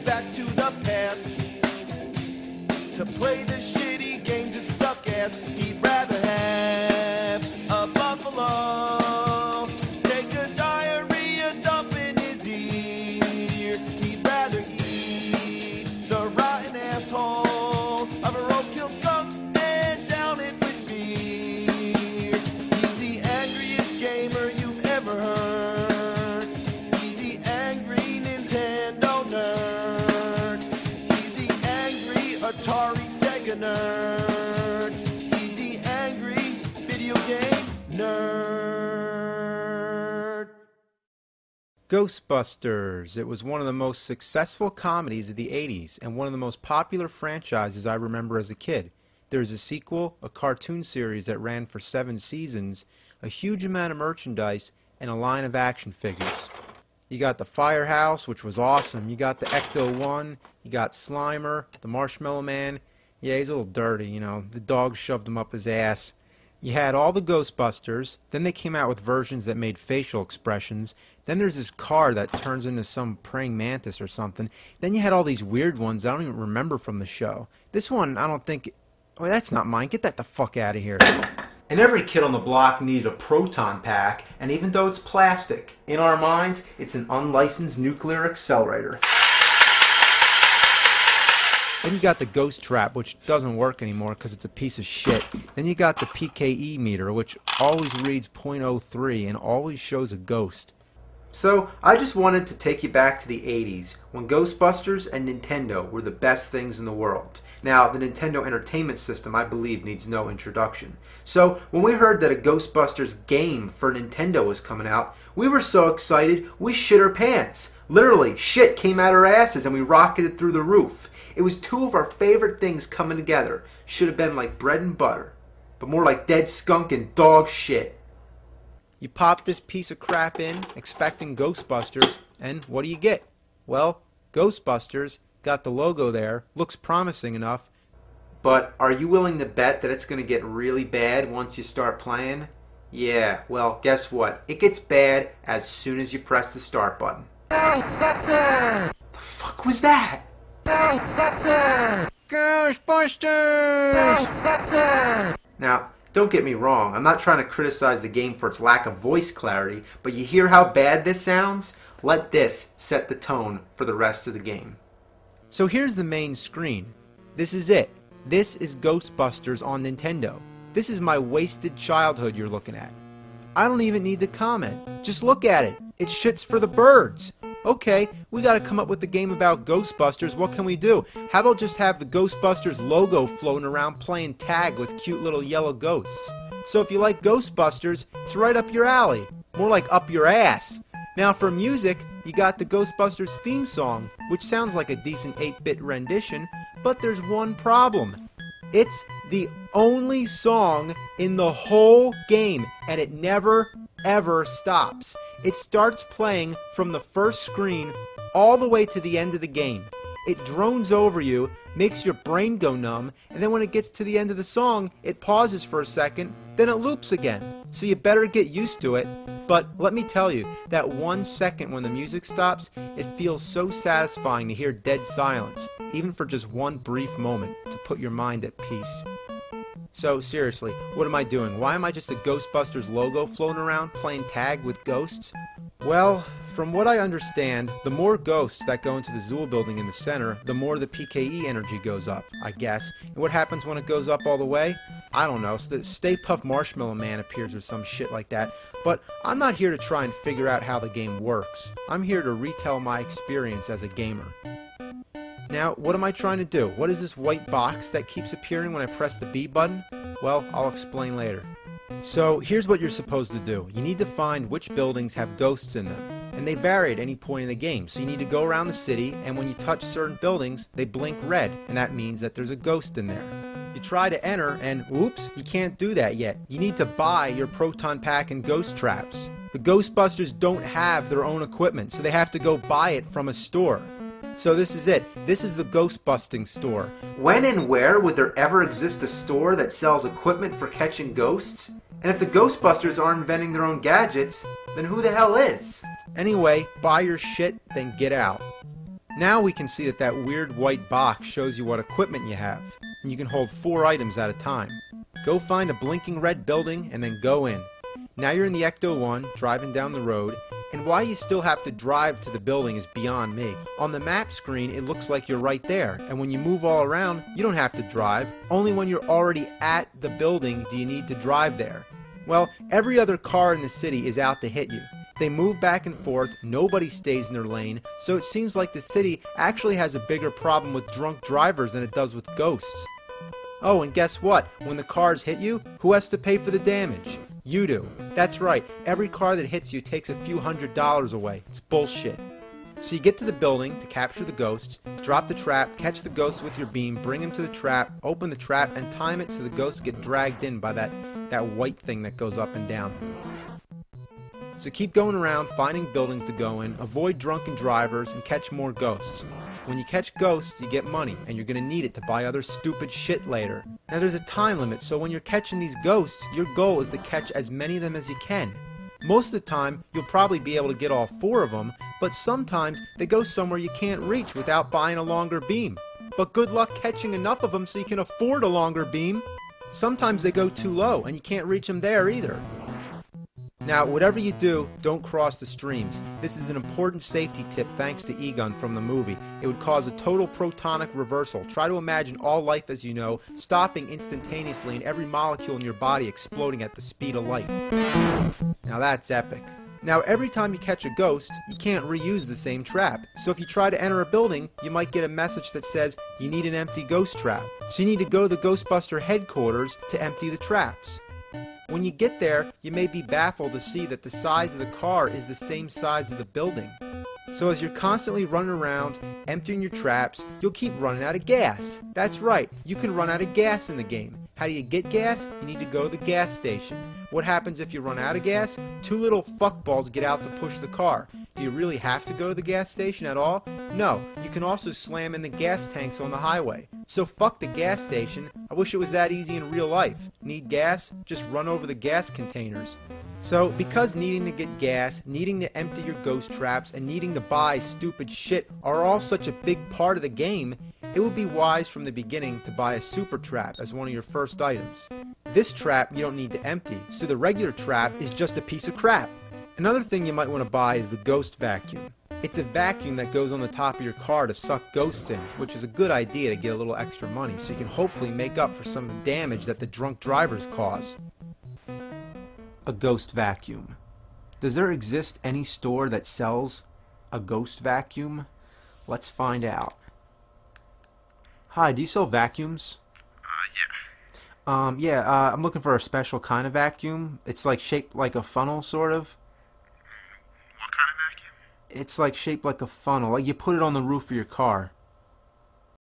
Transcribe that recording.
back to the past to play the shitty games that suck ass. He'd rather have a buffalo take a diarrhea dump in his ear. He'd rather eat the rotten asshole of a roadkill skunk and down it with beer. He's the angriest gamer you've ever heard. He's the angry Nintendo nerd. He's the angry Atari Sega nerd. He's the angry video game nerd. Ghostbusters. It was one of the most successful comedies of the 80s and one of the most popular franchises I remember as a kid. There's a sequel, a cartoon series that ran for 7 seasons, a huge amount of merchandise, and a line of action figures. You got the Firehouse, which was awesome. You got the Ecto-1. You got Slimer, the Marshmallow Man. Yeah, he's a little dirty, you know. The dog shoved him up his ass. You had all the Ghostbusters. Then they came out with versions that made facial expressions. Then there's this car that turns into some praying mantis or something. Then you had all these weird ones I don't even remember from the show. This one, I don't think... Oh, that's not mine. Get that the fuck out of here. And every kid on the block needed a proton pack, and even though it's plastic, in our minds, it's an unlicensed nuclear accelerator. Then you got the ghost trap, which doesn't work anymore because it's a piece of shit. Then you got the PKE meter, which always reads .03 and always shows a ghost. So, I just wanted to take you back to the 80s, when Ghostbusters and Nintendo were the best things in the world. Now, the Nintendo Entertainment System, I believe, needs no introduction. So, when we heard that a Ghostbusters game for Nintendo was coming out, we were so excited, we shit our pants. Literally, shit came out our asses and we rocketed through the roof. It was 2 of our favorite things coming together. Should have been like bread and butter, but more like dead skunk and dog shit. You pop this piece of crap in, expecting Ghostbusters, and what do you get? Well, Ghostbusters, got the logo there, looks promising enough, but are you willing to bet that it's going to get really bad once you start playing? Yeah, well, guess what? It gets bad as soon as you press the start button. The fuck was that? Ghostbusters! Now, don't get me wrong, I'm not trying to criticize the game for its lack of voice clarity, but you hear how bad this sounds? Let this set the tone for the rest of the game. So here's the main screen. This is it. This is Ghostbusters on Nintendo. This is my wasted childhood you're looking at. I don't even need to comment. Just look at it. It's shits for the birds. Okay, we gotta come up with a game about Ghostbusters. What can we do? How about just have the Ghostbusters logo floating around playing tag with cute little yellow ghosts? So if you like Ghostbusters, it's right up your alley. More like up your ass. Now for music, you got the Ghostbusters theme song, which sounds like a decent 8-bit rendition, but there's one problem. It's the only song in the whole game, and it never, ever stops. It starts playing from the first screen all the way to the end of the game. It drones over you, makes your brain go numb, and then when it gets to the end of the song, it pauses for a second, then it loops again. So you better get used to it. But let me tell you, that 1 second when the music stops, it feels so satisfying to hear dead silence, even for just one brief moment, to put your mind at peace. So seriously, what am I doing? Why am I just a Ghostbusters logo floating around playing tag with ghosts? Well, from what I understand, the more ghosts that go into the Zool building in the center, the more the PKE energy goes up, I guess. And what happens when it goes up all the way? I don't know, the Stay Puft Marshmallow Man appears or some shit like that. But I'm not here to try and figure out how the game works. I'm here to retell my experience as a gamer. Now, what am I trying to do? What is this white box that keeps appearing when I press the B button? Well, I'll explain later. So, here's what you're supposed to do. You need to find which buildings have ghosts in them. And they vary at any point in the game. So you need to go around the city, and when you touch certain buildings, they blink red. And that means that there's a ghost in there. You try to enter, and oops, you can't do that yet. You need to buy your proton pack and ghost traps. The Ghostbusters don't have their own equipment, so they have to go buy it from a store. So this is it. This is the ghost busting store. When and where would there ever exist a store that sells equipment for catching ghosts? And if the Ghostbusters aren't inventing their own gadgets, then who the hell is? Anyway, buy your shit, then get out. Now we can see that that weird white box shows you what equipment you have, and you can hold 4 items at a time. Go find a blinking red building and then go in. Now you're in the Ecto-1, driving down the road, and why you still have to drive to the building is beyond me. On the map screen, it looks like you're right there, and when you move all around, you don't have to drive. Only when you're already at the building do you need to drive there. Well, every other car in the city is out to hit you. They move back and forth, nobody stays in their lane, so it seems like the city actually has a bigger problem with drunk drivers than it does with ghosts. Oh, and guess what? When the cars hit you, who has to pay for the damage? You do. That's right, every car that hits you takes a few $100s away. It's bullshit. So you get to the building to capture the ghosts, drop the trap, catch the ghost with your beam, bring him to the trap, open the trap, and time it so the ghosts get dragged in by that white thing that goes up and down. So keep going around, finding buildings to go in, avoid drunken drivers, and catch more ghosts. When you catch ghosts, you get money, and you're going to need it to buy other stupid shit later. Now there's a time limit, so when you're catching these ghosts, your goal is to catch as many of them as you can. Most of the time, you'll probably be able to get all 4 of them, but sometimes they go somewhere you can't reach without buying a longer beam. But good luck catching enough of them so you can afford a longer beam. Sometimes they go too low, and you can't reach them there either. Now, whatever you do, don't cross the streams. This is an important safety tip thanks to Egon from the movie. It would cause a total protonic reversal. Try to imagine all life as you know, stopping instantaneously and every molecule in your body exploding at the speed of light. Now that's epic. Now, every time you catch a ghost, you can't reuse the same trap. So if you try to enter a building, you might get a message that says, you need an empty ghost trap. So you need to go to the Ghostbuster headquarters to empty the traps. When you get there, you may be baffled to see that the size of the car is the same size of the building. So as you're constantly running around, emptying your traps, you'll keep running out of gas. That's right, you can run out of gas in the game. How do you get gas? You need to go to the gas station. What happens if you run out of gas? 2 little fuckballs get out to push the car. Do you really have to go to the gas station at all? No, you can also slam in the gas tanks on the highway. So fuck the gas station. I wish it was that easy in real life. Need gas? Just run over the gas containers. So, because needing to get gas, needing to empty your ghost traps, and needing to buy stupid shit are all such a big part of the game, it would be wise from the beginning to buy a super trap as one of your first items. This trap you don't need to empty, so the regular trap is just a piece of crap. Another thing you might want to buy is the ghost vacuum. It's a vacuum that goes on the top of your car to suck ghosts in, which is a good idea to get a little extra money so you can hopefully make up for some of the damage that the drunk drivers cause. A ghost vacuum. Does there exist any store that sells a ghost vacuum? Let's find out. Hi, do you sell vacuums? Yeah. I'm looking for a special kind of vacuum. It's like shaped like a funnel, sort of. What kind of vacuum? It's like shaped like a funnel. Like you put it on the roof of your car.